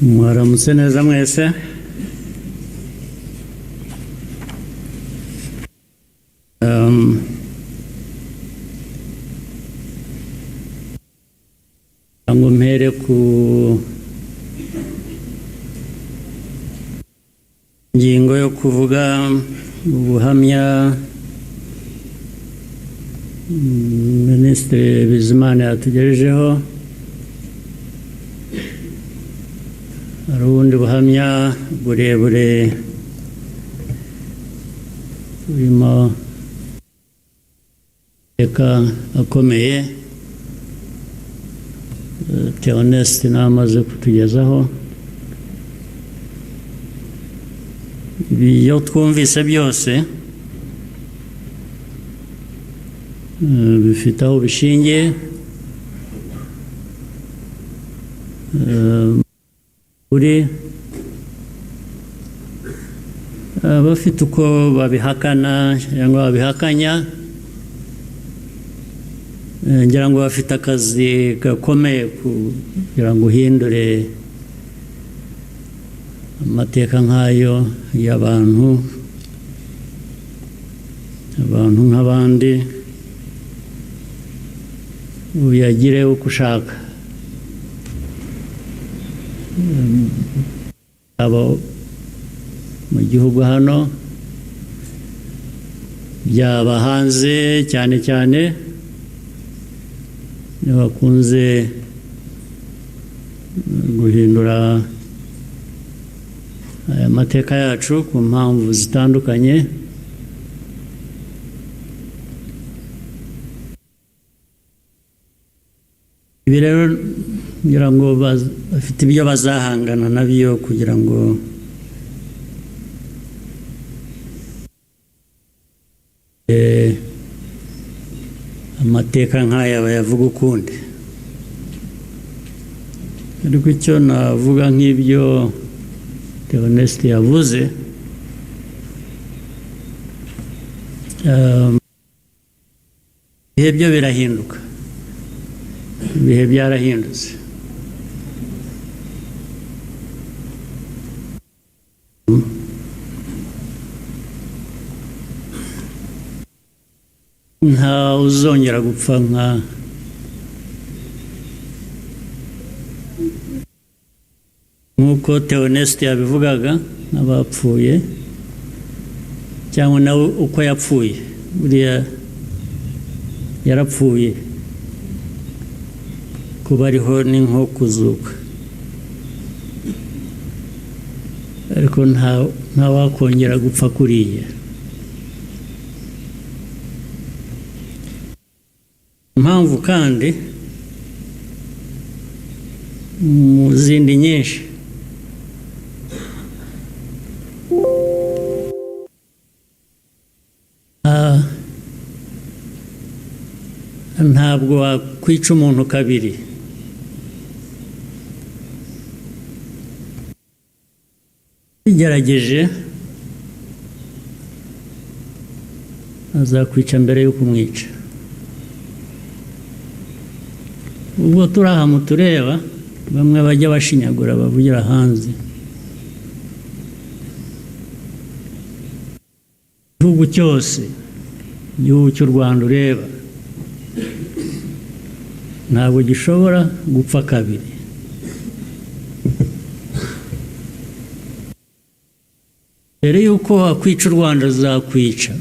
mwaramutse neza mwese. ngo mpere ku ngingo yo kuvuga ubuhamya Minisitiri Bizimana yatugejejeho. Hari ubundi buhamya burebure burimo amateka akomeye Theoneste n'amaze kutugezaho. Iyo twumvise byose bifite aho bishingiye, bafite uko babihakana cyangwa babihakanya, ngira ngo bafite akazi gakomeye kugira ngo uhindure amateka nk'ayo y'abantu nk'abandi, uyagire uko ushaka, abo mu gihugu hano byaba hanze, cyane cyane niyo bakunze guhindura aya mateka yacu ku mpamvu zitandukanye. Ibi rero ngira ngo bafite ibyo bazahangana nabyo kugira ngo amateka nk'aya bayavuga ukundi. Ariko icyo navuga nk'ibyo Theoneste yavuze, ibihe byo birahinduka, ibihe byarahindutse. Nta uzongera gupfa nk'uko Theoneste yabivugaga n'abapfuye, cyangwa nawe uko yapfuye. Buriya yarapfuye, kuba ariho ni nko kuzuka, ariko nta wakongera gupfa kuriya. Impamvu kandi mu zindi nyinshi, ntabwo wakwica umuntu kabiri. Bigerageje azakwica mbere yo kumwica. Ubwo turi aha mutureba, bamwe bajya bashinyagura bavugira hanze. Igihugu cyose, igihugu cy'u Rwanda ureba, ntabwo gishobora gupfa kabiri. Mbere y'uko wakwica u Rwanda azakwica.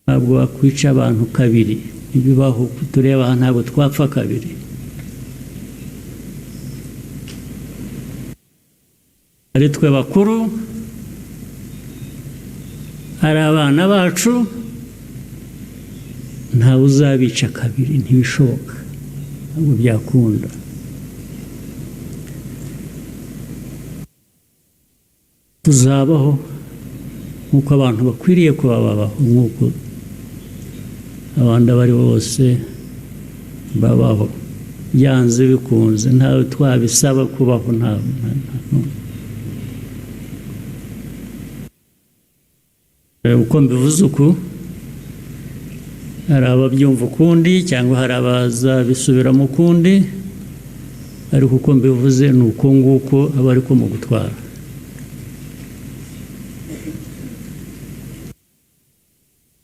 Ntabwo wakwica abantu kabiri, ntibibaho. Tureba aha ntabwo twapfa kabiri. Ari twe bakuru, ari abana bacu, ntawe uzabica kabiri, ntibishoboka, ntabwo byakunda. Tuzabaho nk'uko abantu bakwiriye kuba babaho, nk'uko abandi abo ari bose babaho, byanze bikunze, ntawe twabisaba kubaho. uko mbivuze uku, hari ababyumva ukundi cyangwa hari abazabisubiramo ukundi, ariko uko mbivuze ni uko nguko aba ariko mu gutwara.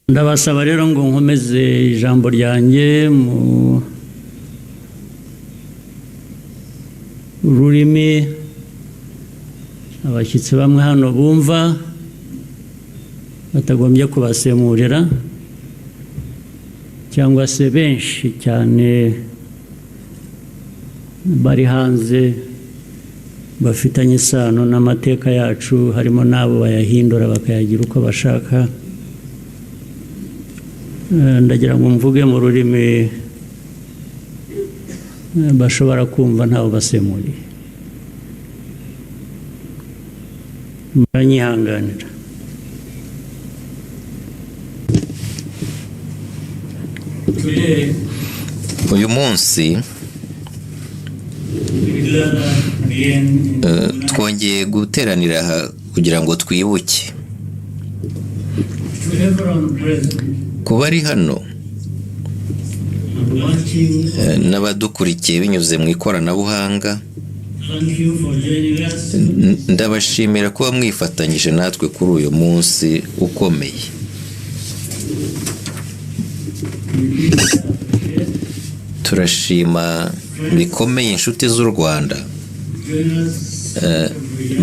Ndabasaba rero ngo nkomeze ijambo ryanjye mu rurimi abashyitsi bamwe hano bumva batagombye kubasemurira, cyangwa se benshi cyane bari hanze bafitanye isano n'amateka yacu, harimo n'abo bayahindura bakayagira uko bashaka. Ndagira ngo mvuge mu rurimi bashobora kumva ntawe basemuriye. Muranyihanganira. Uyu munsi twongeye guteranira aha kugira ngo twibuke ku bari hano n'abadukurikiye binyuze mu ikoranabuhanga. Ndabashimira kuba mwifatanyije natwe kuri uyu munsi ukomeye. Turashima bikomeye inshuti z'u Rwanda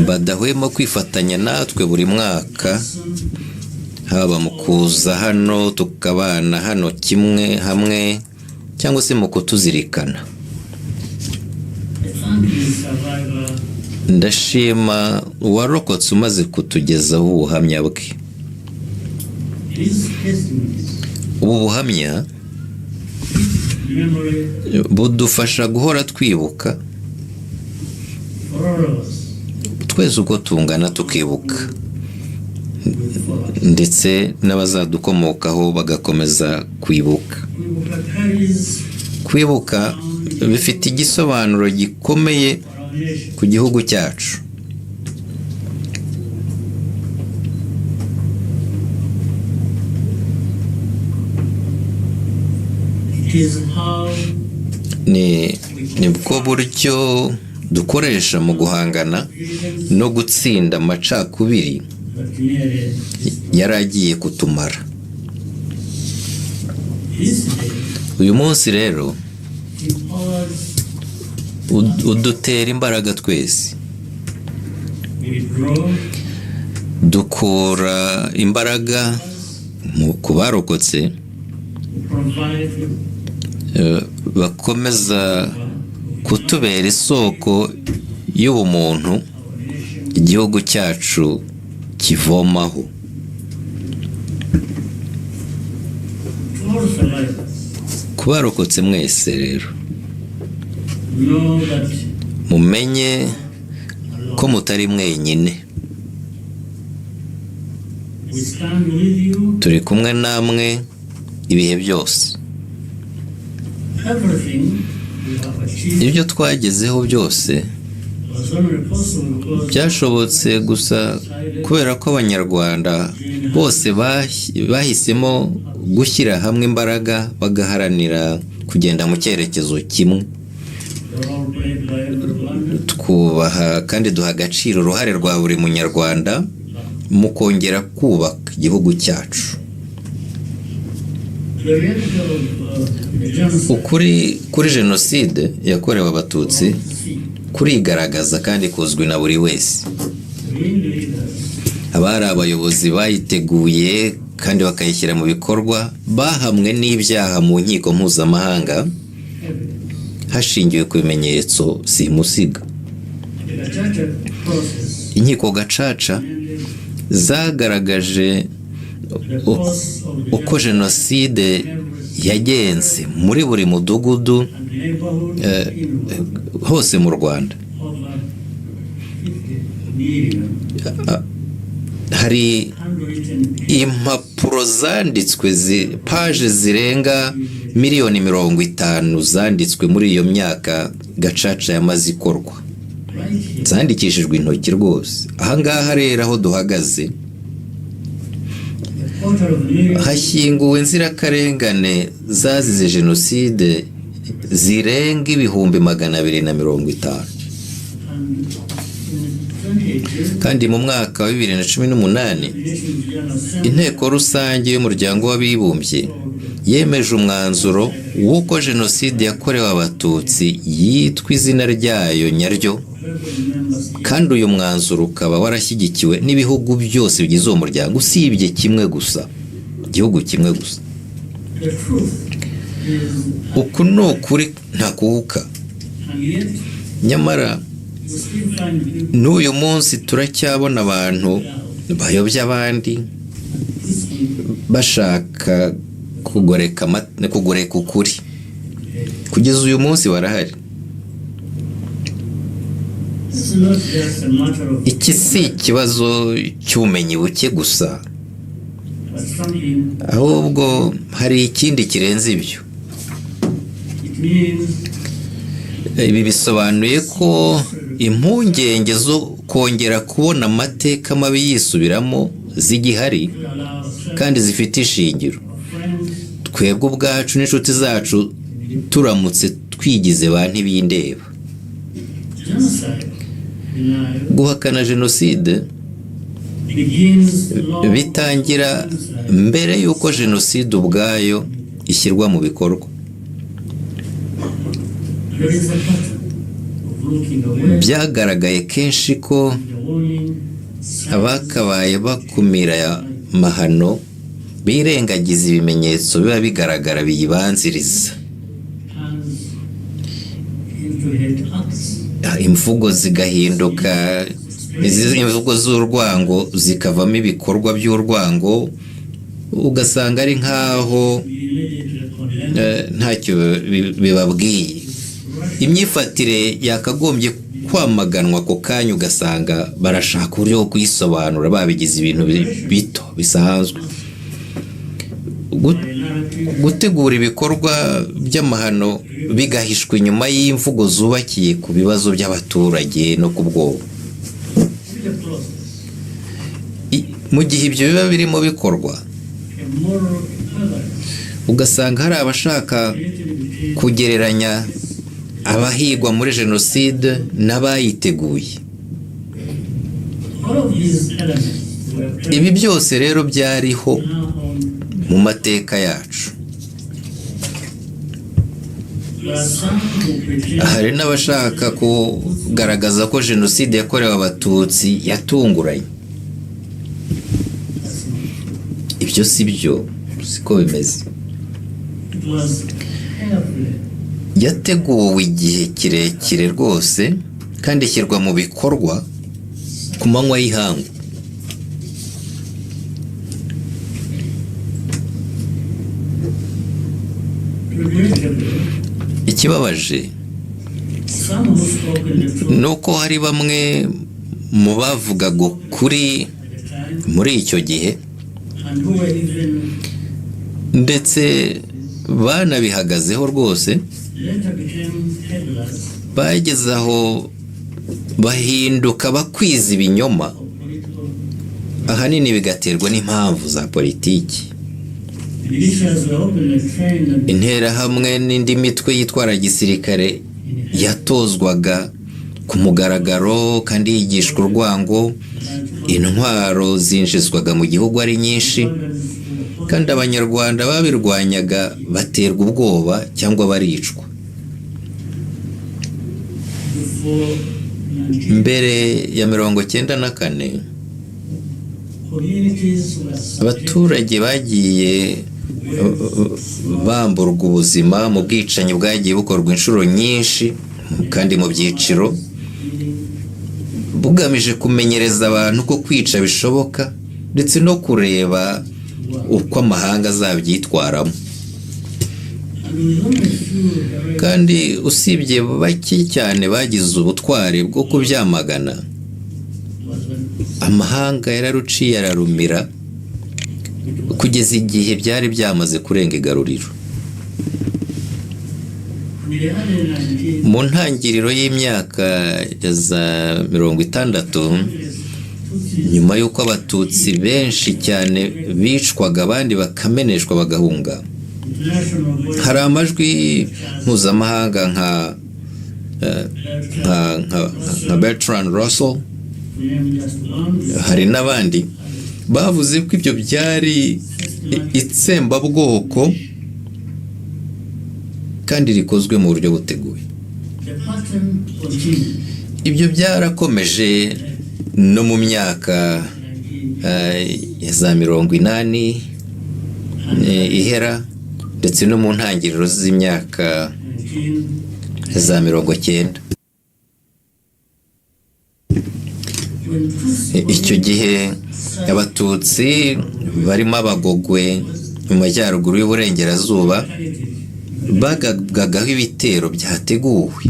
badahwema kwifatanya natwe buri mwaka, haba mu kuza hano tukabana hano kimwe hamwe cyangwa se mu kutuzirikana. Ndashima uwarokotse umaze kutugezaho ubuhamya bwe. Ubu buhamya budufasha guhora twibuka, twese uko tungana tukibuka, ndetse n'abazadukomokaho bagakomeza kwibuka. Kwibuka bifite igisobanuro gikomeye ku gihugu cyacu. Ni bwo buryo dukoresha mu guhangana no gutsinda amacakubiri yari agiye kutumara. Uyu munsi rero udutera imbaraga twese, dukura imbaraga ku barokotse, bakomeza kutubera isoko y'ubumuntu igihugu cyacu kivomaho. Ku barokotse mwese rero, mumenye ko mutari mwenyine. Turi kumwe namwe ibihe byose. Ibyo twagezeho byose byashobotse gusa kubera ko Abanyarwanda bose bahisemo gushyira hamwe imbaraga bagaharanira kugenda mu cyerekezo kimwe. Twubaha kandi duha agaciro uruhare rwa buri munyarwanda mu kongera kubaka igihugu cyacu. Ukuri kuri jenoside yakorewe Abatutsi kurigaragaza kandi kuzwi na buri wese. Abari abayobozi bayiteguye kandi bakayishyira mu bikorwa bahamwe n'ibyaha mu nkiko mpuzamahanga hashingiwe ku bimenyetso simusiga. Inkiko gacaca zagaragaje uko jenoside yagenze muri buri mudugudu hose mu Rwanda. Hari impapuro zanditswe, paje zirenga miliyoni 50 zanditswe muri iyo myaka gacaca yamaze ikorwa, zandikishijwe intoki rwose. Ahangaha rero aho duhagaze hashyinguwe inzirakarengane zazize jenoside zirenga 250,000. kandi mu mwaka wa 2018 inteko rusange y'umuryango w'abibumbye yemeje umwanzuro w'uko jenoside yakorewe abatutsi yitwa izina ryayo nyaryo, kandi uyu mwanzuro ukaba warashyigikiwe n'ibihugu byose bigize uwo muryango usibye kimwe gusa, igihugu kimwe gusa. uku ni ukuri ntakuka. nyamara n'uyu munsi turacyabona abantu bayobya abandi bashaka kugoreka ukuri. kugeza uyu munsi barahari. iki si ikibazo cy'ubumenyi buke gusa, ahubwo hari ikindi kirenze ibyo. ibi bisobanuye ko impungenge zo kongera kubona amateka mabi yisubiramo zigihari kandi zifite ishingiro. twebwe ubwacu n'inshuti zacu turamutse twigize ba ntibindeba. guhakana jenoside bitangira mbere y'uko jenoside ubwayo ishyirwa mu bikorwa. byagaragaye kenshi ko abakabaye bakumira aya mahano birengagiza ibimenyetso biba bigaragara biyibanziriza. imvugo zigahinduka, imvugo z'urwango zikavamo ibikorwa by'urwango, ugasanga ari nk'aho ntacyo bibabwiye. imyifatire yakagombye kwamaganwa ako kanya, ugasanga barashaka uburyo bwo kuyisobanura babigize ibintu bito bisanzwe. gutegura ibikorwa by'amahano bigahishwa inyuma y'imvugo zubakiye ku bibazo by'abaturage no ku bwoba. mu gihe ibyo biba birimo bikorwa, ugasanga hari abashaka kugereranya abahigwa muri jenoside n'abayiteguye. ibi byose rero byariho mu mateka yacu. hari n'abashaka kugaragaza ko jenoside yakorewe abatutsi yatunguranye. ibyo si byo, siko bimeze. yateguwe igihe kirekire rwose kandi ishyirwa mu bikorwa ku manywa y'ihangu. ikibabaje ni uko hari bamwe mu bavugaga ukuri muri icyo gihe ndetse banabihagazeho rwose, bageze aho bahinduka bakwiza ibinyoma, ahanini bigaterwa n'impamvu za politiki. interahamwe n'indi mitwe yitwara gisirikare yatozwaga ku mugaragaro kandi yigishwa urwango. intwaro zinjizwaga mu gihugu ari nyinshi, kandi abanyarwanda babirwanyaga baterwa ubwoba cyangwa baricwa. mbere ya 1994 abaturage bagiye bamburwa ubuzima mu bwicanyi bwagiye bukorwa inshuro nyinshi kandi mu byiciro, bugamije kumenyereza abantu ko kwica bishoboka ndetse no kureba uko amahanga azabyitwaramo. kandi usibye bake cyane bagize ubutwari bwo kubyamagana, amahanga yararuciye ararumira kugeza igihe byari byamaze kurenga igaruriro. mu ntangiriro y'imyaka ya za 60 nyuma y'uko abatutsi benshi cyane bicwaga abandi bakameneshwa bagahunga. Hari amajwi mpuzamahanga nka Bertrand Russell, hari n'abandi bavuze ko ibyo byari itsembabwoko kandi rikozwe mu buryo buteguye. Ibyo byarakomeje no mu myaka ya za 80 ihera ndetse no mu ntangiriro z'imyaka za 90. Icyo gihe abatutsi barimo abagogwe mu majyaruguru y'uburengerazuba bagabwagaho ibitero byateguwe.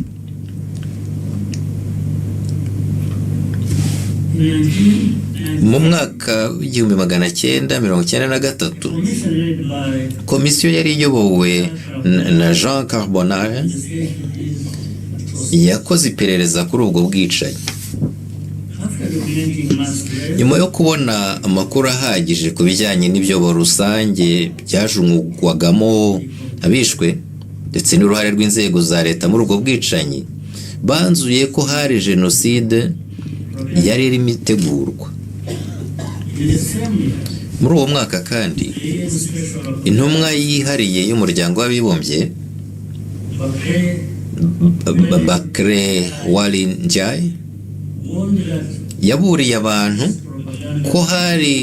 Mu mwaka w'1993 komisiyo yari iyobowe na Jean Carbonare yakoze iperereza kuri ubwo bwicanyi. Nyuma yo kubona amakuru ahagije ku bijyanye n'ibyobo rusange byajungwagamo abishwe ndetse n'uruhare rw'inzego za leta muri ubwo bwicanyi, banzuye ko hari jenoside yari irimo itegurwa. Muri uwo mwaka kandi intumwa yihariye y'umuryango w'abibumbye Bakre Walinjai yaburiye abantu ko hari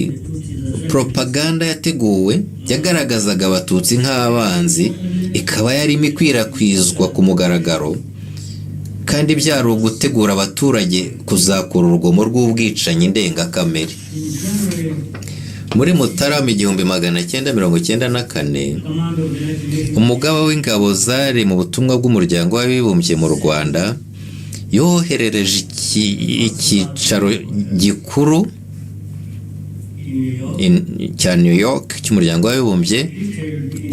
propaganda yateguwe yagaragazaga abatutsi nk'abanzi, ikaba yarimo ikwirakwizwa ku mugaragaro kandi byari ugutegura abaturage kuzakura urugomo rw'ubwicanyi ndengakamere. Muri Mutarama 1994 umugaba w'ingabo zari mu butumwa bw'umuryango w'abibumbye mu Rwanda yoherereje icyicaro gikuru cya New York cy'umuryango w'abibumbye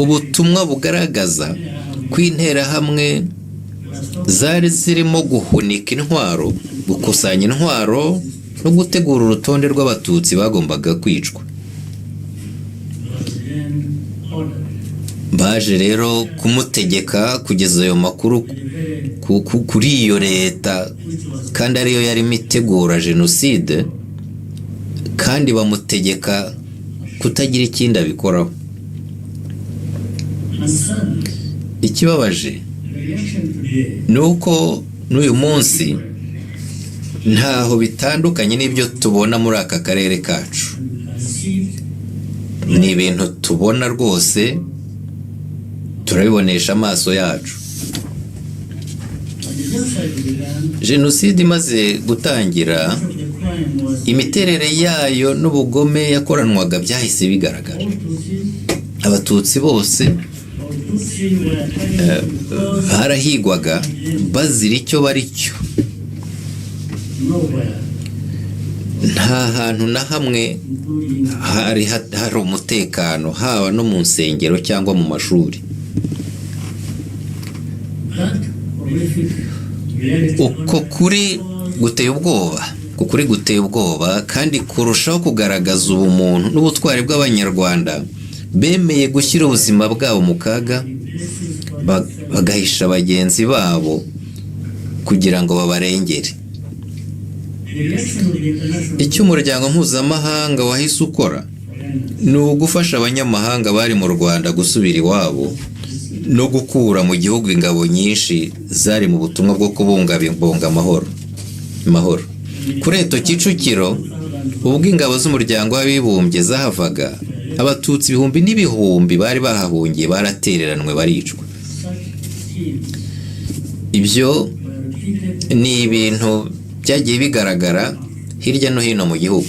ubutumwa bugaragaza ko interahamwe zari zirimo guhunika intwaro, gukusanya intwaro no gutegura urutonde rw'abatutsi bagombaga kwicwa. Baje rero kumutegeka kugeza ayo makuru kuri iyo leta kandi ariyo yarimo itegura jenoside, kandi bamutegeka kutagira ikindi abikoraho. Ikibabaje ni uko n'uyu munsi ntaho bitandukanye n'ibyo tubona muri aka karere kacu. Ni ibintu tubona rwose, turabibonesha amaso yacu. Jenoside imaze gutangira, imiterere yayo n'ubugome yakoranwaga byahise bigaragara. Abatutsi bose barahigwaga bazira icyo bari cyo. Nta hantu na hamwe hari umutekano, haba no mu nsengero cyangwa mu mashuri. Uko kuri guteye ubwoba kandi kurushaho kugaragaza ubumuntu n'ubutwari bw'Abanyarwanda bemeye gushyira ubuzima bwabo mu kaga, bagahisha bagenzi babo kugira ngo babarengere. Icyo umuryango mpuzamahanga wahise ukora ni ugufasha abanyamahanga bari mu Rwanda gusubira iwabo no gukura mu gihugu ingabo nyinshi zari mu butumwa bwo kubungabunga amahoro. Kuri Eto Kicukiro, ubwo ingabo z'umuryango w'abibumbye zahavaga, abatutsi ibihumbi n'ibihumbi bari bahahungiye baratereranwe baricwa. Ibyo ni ibintu byagiye bigaragara hirya no hino mu gihugu.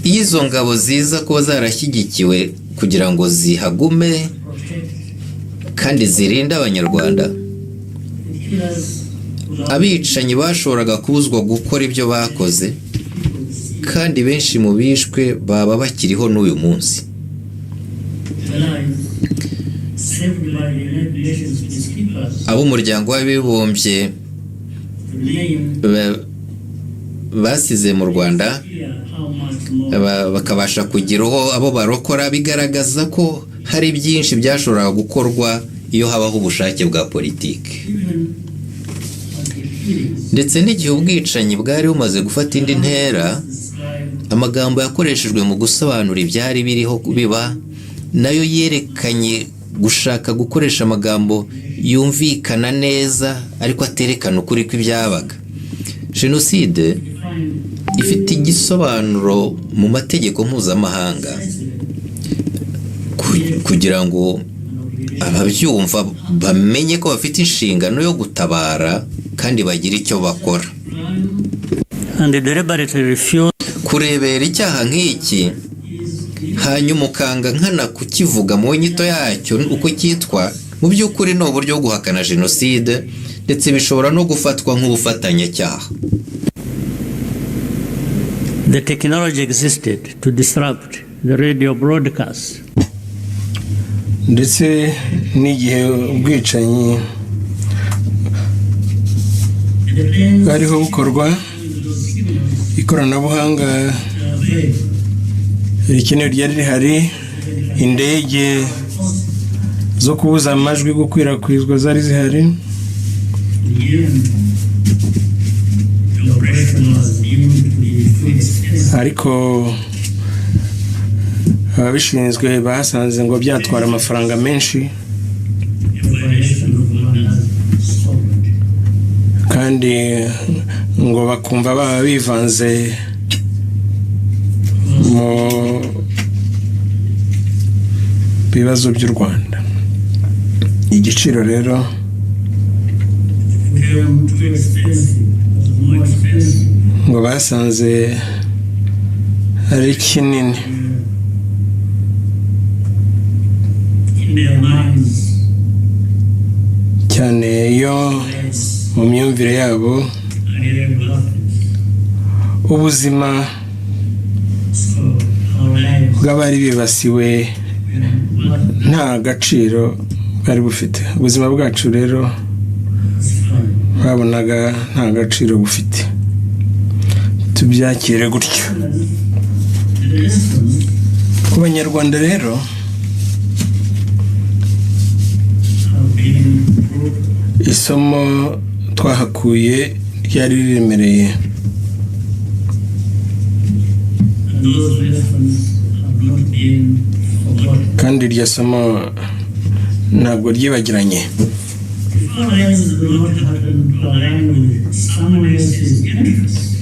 Izo ngabo ziza kuba zarashyigikiwe kugira ngo zihagume kandi zirinde Abanyarwanda, abicanyi bashoboraga kubuzwa gukora ibyo bakoze, kandi benshi mu bishwe baba bakiriho n'uyu munsi. Ab'umuryango w'abibumbye basize mu Rwanda bakabasha kugira abo barokora, bigaragaza ko hari byinshi byashoboraga gukorwa iyo habaho ubushake bwa politiki. Ndetse n'igihe ubwicanyi bwari bumaze gufata indi ntera, amagambo yakoreshejwe mu gusobanura ibyari biriho biba nayo yerekanye gushaka gukoresha amagambo yumvikana neza ariko aterekana ukuri kw'ibyabaga. Jenoside ifite igisobanuro mu mategeko mpuzamahanga kugira ngo ababyumva bamenye ko bafite inshingano yo gutabara kandi bagira icyo bakora. Kurebera icyaha nk'iki hanyuma ukanga nkana kukivuga mu nyito yacyo uko cyitwa, mu by'ukuri ni uburyo bwo guhakana jenoside, ndetse bishobora no gufatwa nk'ubufatanyacyaha. The technology existed to disrupt the radio broadcast. Ndetse n'igihe ubwicanyi bwariho bukorwa, ikoranabuhanga rikenewe ryari rihari, indege zo kubuza amajwi gukwirakwizwa zari zihari, ariko ababishinzwe basanze ngo byatwara amafaranga menshi, kandi ngo bakumva baba bivanze mu bibazo by'u Rwanda. Igiciro rero ngo basanze ari kinini, cyane iyo mu myumvire yabo ubuzima bw'abari bibasiwe nta gaciro bwari bufite. Ubuzima bwacu rero babonaga nta gaciro bufite. Tubyakire gutyo. Ku Banyarwanda rero isomo twahakuye ryari riremereye, kandi iryo somo ntabwo ryibagiranye.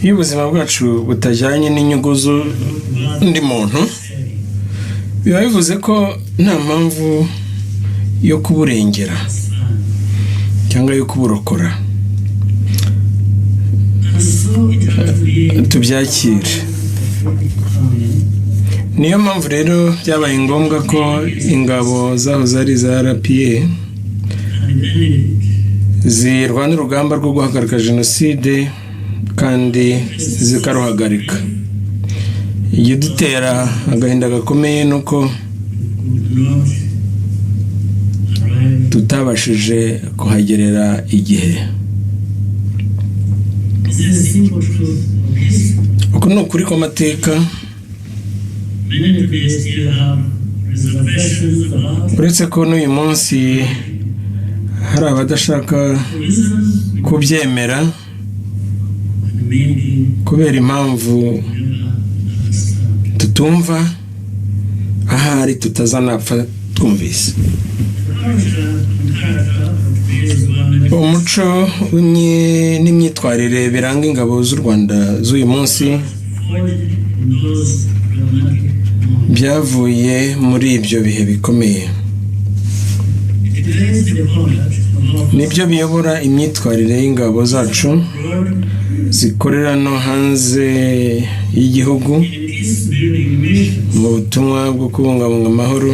Iyo ubuzima bwacu butajyanye n'inyungu z'undi muntu, biba bivuze ko nta mpamvu yo kuburengera cyangwa yo kuburokora. Tubyakire. Niyo mpamvu rero byabaye ngombwa ko ingabo zahoze ari za RPA zirwana urugamba rwo guhagarika jenoside kandi zikaruhagarika. Igidutera agahinda gakomeye nuko tutabashije kuhagerera igihe. Uko ni ukuri kw'amateka. Uretse ko n'uyu munsi hari abadashaka kubyemera kubera impamvu tutumva, ahari tutazanapfa twumvise. Umuco n'imyitwarire biranga ingabo z'u Rwanda z'uyu munsi byavuye muri ibyo bihe bikomeye. Nibyo biyobora imyitwarire y'ingabo zacu zikorera no hanze y'igihugu mu butumwa bwo kubungabunga amahoro,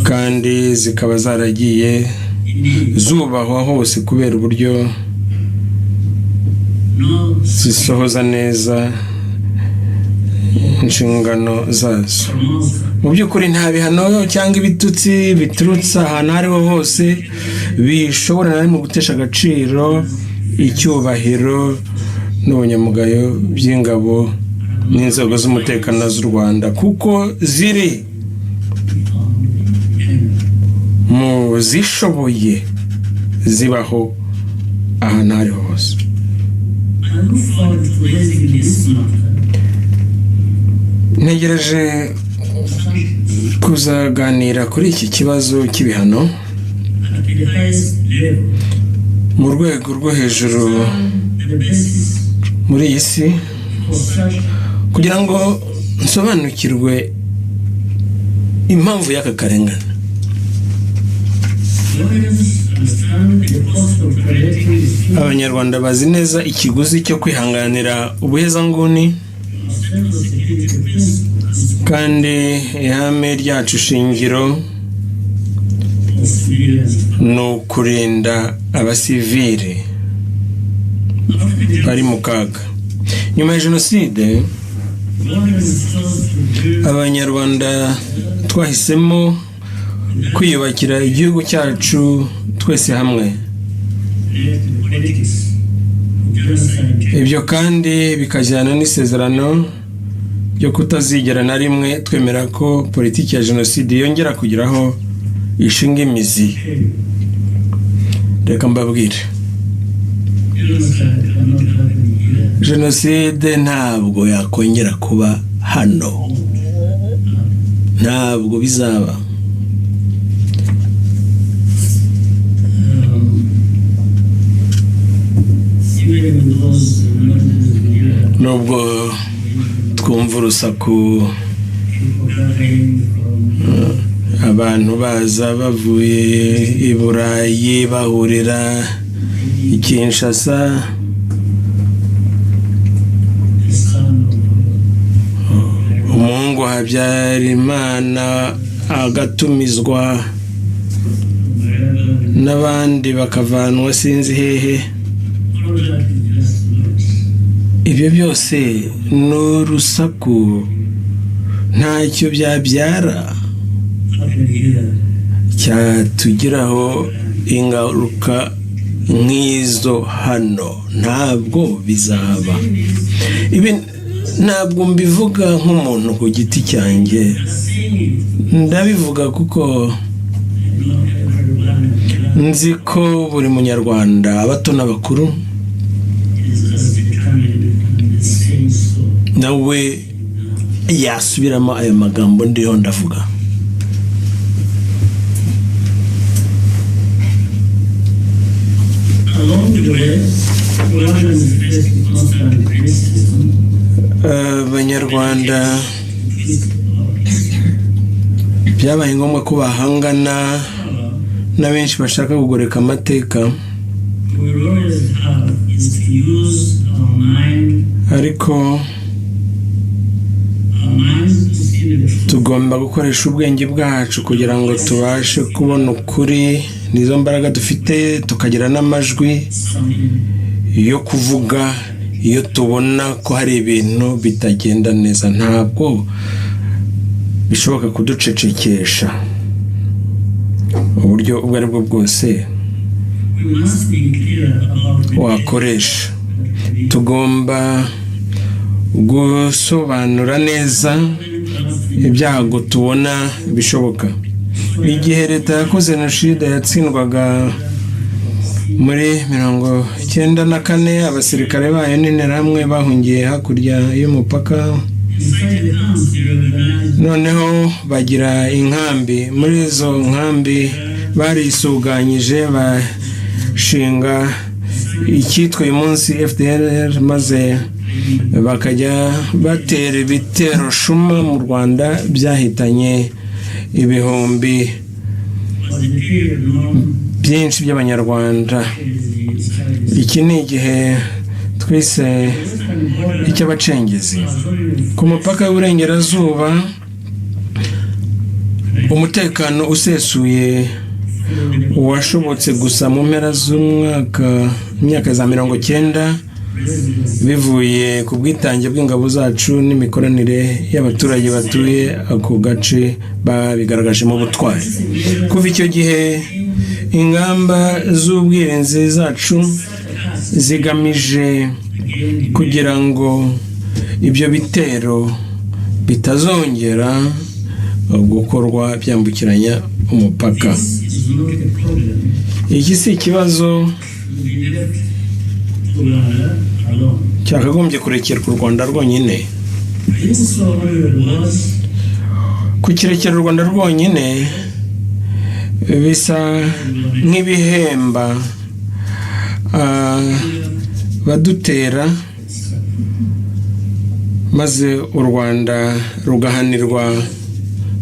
kandi zikaba zaragiye zubahwa hose kubera uburyo zisohoza neza inshingano zazo. mu by'ukuri nta bihano cyangwa ibitutsi biturutse ahantu ariho hose bishobora na rimwe gutesha agaciro icyubahiro n'ubunyamugayo by'ingabo n'inzego z'umutekano z'u Rwanda, kuko ziri mu zishoboye zibaho ahantu ariho hose. Ntegereje kuzaganira kuri iki kibazo cy'ibihano mu rwego rwo hejuru muri iyi si, kugira ngo nsobanukirwe impamvu y'aka karengane. Abanyarwanda bazi neza ikiguzi cyo kwihanganira ubuhezanguni, kandi ihame ryacu shingiro ni ukurinda abasivile bari mu kaga. Nyuma ya jenoside, abanyarwanda twahisemo kwiyubakira igihugu cyacu twese hamwe. Ibyo kandi bikajyana n'isezerano ryo kutazigera na rimwe twemera ko politiki ya jenoside yongera kugiraho ishinga imizi. Reka mbabwire, jenoside ntabwo yakongera kuba hano, ntabwo bizaba. Nubwo twumva urusaku, abantu baza bavuye i Burayi bahurira i Kinshasa, umuhungu Habyarimana agatumizwa n'abandi bakavanwa sinzi hehe. Ibyo byose ni urusaku, ntacyo byabyara cyatugiraho ingaruka nk'izo hano, ntabwo bizaba. Ibi ntabwo mbivuga nk'umuntu ku giti cyanjye, ndabivuga kuko nzi ko buri munyarwanda, abato n'abakuru, nawe yasubiramo ayo magambo ndiho ndavuga. Abanyarwanda byabaye ngombwa ko bahangana na benshi bashaka kugoreka amateka, ariko tugomba gukoresha ubwenge bwacu kugira ngo tubashe kubona ukuri. Nizo mbaraga dufite, tukagira n'amajwi yo kuvuga iyo tubona ko hari ibintu bitagenda neza. Ntabwo bishoboka kuducecekesha uburyo ubwo ari bwo bwose wakoresha. Tugomba gusobanura neza ibyago tubona bishoboka. Igihe leta yakoze jenoside yatsindwaga muri 1994, abasirikare bayo n'interahamwe bahungiye hakurya y'umupaka, noneho bagira inkambi. Muri izo nkambi barisuganyije, bashinga icyitwa uyu munsi FDLR, maze bakajya batera ibitero shuma mu Rwanda byahitanye ibihumbi byinshi by'abanyarwanda. Iki ni igihe twise icy'abacengezi. Ku mupaka w'Uburengerazuba umutekano usesuye washobotse gusa mu mpera z'umwaka, imyaka za 90, bivuye ku bwitange bw'ingabo zacu n'imikoranire y'abaturage batuye ako gace babigaragajemo ubutwari. Kuva icyo gihe ingamba z'ubwirinzi zacu zigamije kugira ngo ibyo bitero bitazongera gukorwa byambukiranya umupaka. Iki si ikibazo cyakagombye kurekerwa u Rwanda rwonyine. Kukirekera u Rwanda rwonyine bisa nk'ibihemba badutera maze u Rwanda rugahanirwa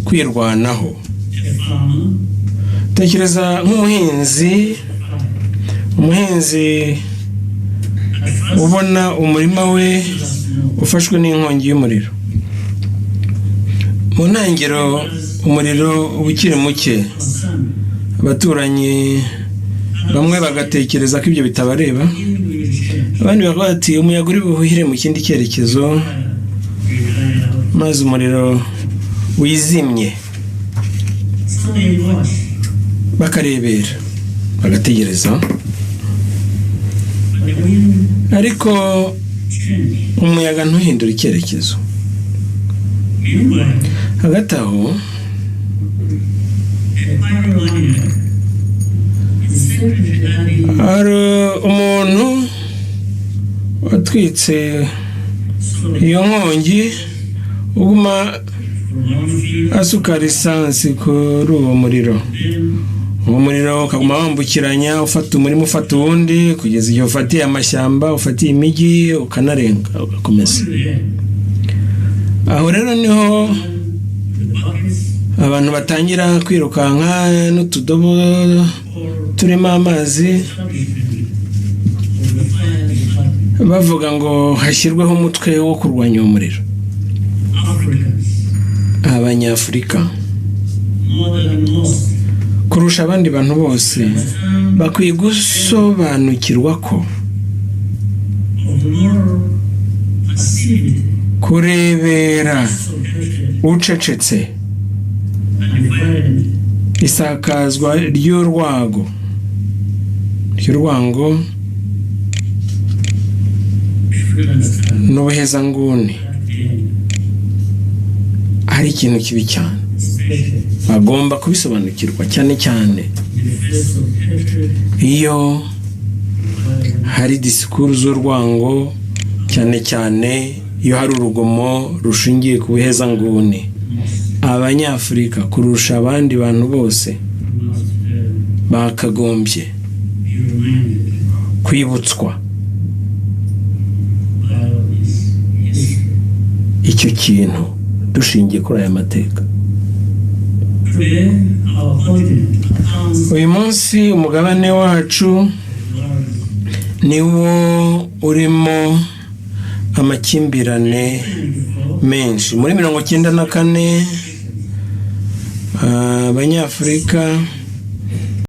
kwirwanaho. Tekereza nk'umuhinzi ubona umurima we ufashwe n'inkongi y'umuriro. Mu ntangiriro umuriro uba ukiri muke, abaturanyi bamwe bagatekereza ko ibyo bitabareba, abandi bakavuga ati umuyaga uri buhire mu kindi cyerekezo, maze umuriro wizimye bakarebera bagategereza, ariko umuyaga ntuhindura icyerekezo. Hagati aho hari umuntu watwitse iyo nkongi uguma asuka lisansi kuri uwo muriro. Uwo muriro ukaguma wambukiranya, ufata umurima ufata uwundi kugeza igihe ufatiye amashyamba, ufatiye imijyi, ukanarenga ugakomeza. Aho rero niho abantu batangira kwirukanka n'utudobo turimo amazi bavuga ngo hashyirweho umutwe wo kurwanya uwo muriro. Abanyafurika kurusha abandi bantu bose bakwiye gusobanukirwa ko kurebera ucecetse isakazwa ry'urwango n'ubuhezanguni ari ikintu kibi cyane. Bagomba kubisobanukirwa cyane cyane iyo hari disikuru z'urwango, cyane cyane iyo hari urugomo rushingiye ku buhezanguni. Abanyafurika kurusha abandi bantu bose bakagombye kwibutswa icyo kintu dushingiye kuri aya mateka. Uyu munsi umugabane wacu niwo urimo amakimbirane menshi. Muri 1994 Abanyafurika